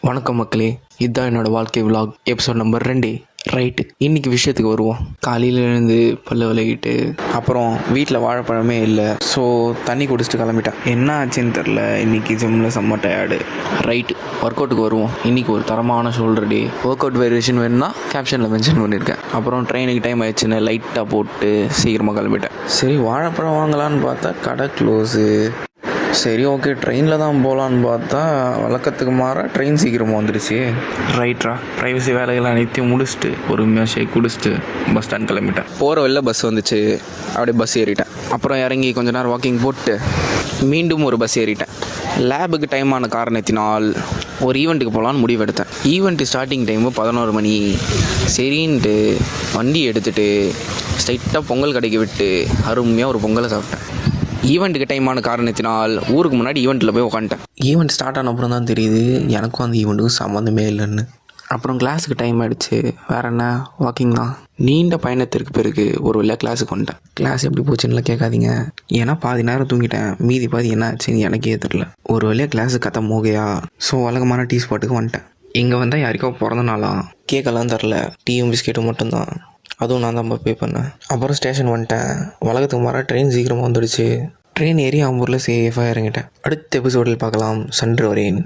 வணக்கம் மக்களே, இதுதான் என்னோடய வாழ்க்கை விலாக் எபிசோட் நம்பர் 2. ரைட்டு, இன்றைக்கி விஷயத்துக்கு வருவோம். காலையில் எழுந்து பல்ல விலகிட்டு அப்புறம் வீட்டில் வாழைப்பழமே இல்லை. ஸோ தண்ணி குடிச்சிட்டு கிளம்பிட்டேன். என்ன ஆச்சுன்னு தெரில, இன்றைக்கி ஜிம்மில் செம்ம டயர்டு. ரைட்டு, ஒர்க் அவுட்டுக்கு வருவோம். இன்றைக்கி ஒரு தரமான ஷோல்டர் டே. ஒர்க் அவுட் வேரியேஷன் வேணும்னா கேப்ஷனில் மென்ஷன் பண்ணியிருக்கேன். அப்புறம் ட்ரெயினுக்கு டைம் ஆயிடுச்சுன்னு லைட்டாக போட்டு சீக்கிரமாக கிளம்பிட்டேன். சரி, வாழைப்பழம் வாங்கலான்னு பார்த்தா கடை க்ளோஸு. சரி, ஓகே, ட்ரெயினில் தான் போகலான்னு பார்த்தா வழக்கத்துக்கு மாற ட்ரெயின் சீக்கிரமாக வந்துடுச்சு. ரைட்ரா, ப்ரைவசி வேலைகள் அனைத்தையும் முடிச்சுட்டு பொறுமையாக ஷேக் குடிச்சிட்டு பஸ் ஸ்டாண்ட் கிளம்பிட்டேன். போகிற வெளில பஸ் வந்துச்சு, அப்படியே பஸ் ஏறிட்டேன். அப்புறம் இறங்கி கொஞ்ச நேரம் வாக்கிங் போட்டு மீண்டும் ஒரு பஸ் ஏறிட்டேன். லேபுக்கு டைம் ஆன காரணத்தினால் ஒரு ஈவெண்ட்டுக்கு போகலான்னு முடிவெடுத்தேன். ஈவெண்ட்டு ஸ்டார்டிங் டைமு 11 மணி. சரின்ட்டு வண்டி எடுத்துகிட்டு ஸ்ட்ரைட்டாக பொங்கல் கடைக்கு விட்டு அருமையாக ஒரு பொங்கலை சாப்பிட்டேன். ஈவெண்ட்டுக்கு டைமான காரணத்தினால் ஊருக்கு முன்னாடி ஈவெண்ட்டில் போய் உட்காந்துட்டேன். ஈவெண்ட் ஸ்டார்ட் ஆன அப்புறம் தான் தெரியுது எனக்கும் அந்த ஈவெண்ட்டுக்கும் சம்மந்தமே இல்லைன்னு. அப்புறம் கிளாஸுக்கு டைம் ஆகிடுச்சு. வேறு என்ன, வாக்கிங் தான். நீண்ட பயணத்திற்கு பிறகு ஒரு வழியாக கிளாஸுக்கு வந்துட்டேன். கிளாஸ் எப்படி போச்சுன்னு கேட்காதீங்க, ஏன்னா பாதி நேரம் தூங்கிட்டேன். மீதி பாதி என்ன ஆச்சுன்னு எனக்கே தெரில. ஒரு வழியாக கிளாஸுக்கு கத்த மோகையா. ஸோ வழக்கமான டீ ஸ்பாட்டுக்கு வந்துட்டேன். இங்கே வந்தால் யாருக்கோ பிறந்த நாளா, கேக்கெல்லாம் தரல, டீயும் பிஸ்கெட்டும் மட்டும்தான். அதுவும் நான் தான் பே பண்ணேன். அப்புறம் ஸ்டேஷன் வந்துட்டேன். வழக்கத்துக்கு மாற ட்ரெயின் சீக்கிரமாக வந்துடுச்சு. ட்ரெயின் ஏறி ஆம்பூரில் சேஃபாக இறங்கிட்டேன். அடுத்த எபிசோடில் பார்க்கலாம். சென்று வரேன்.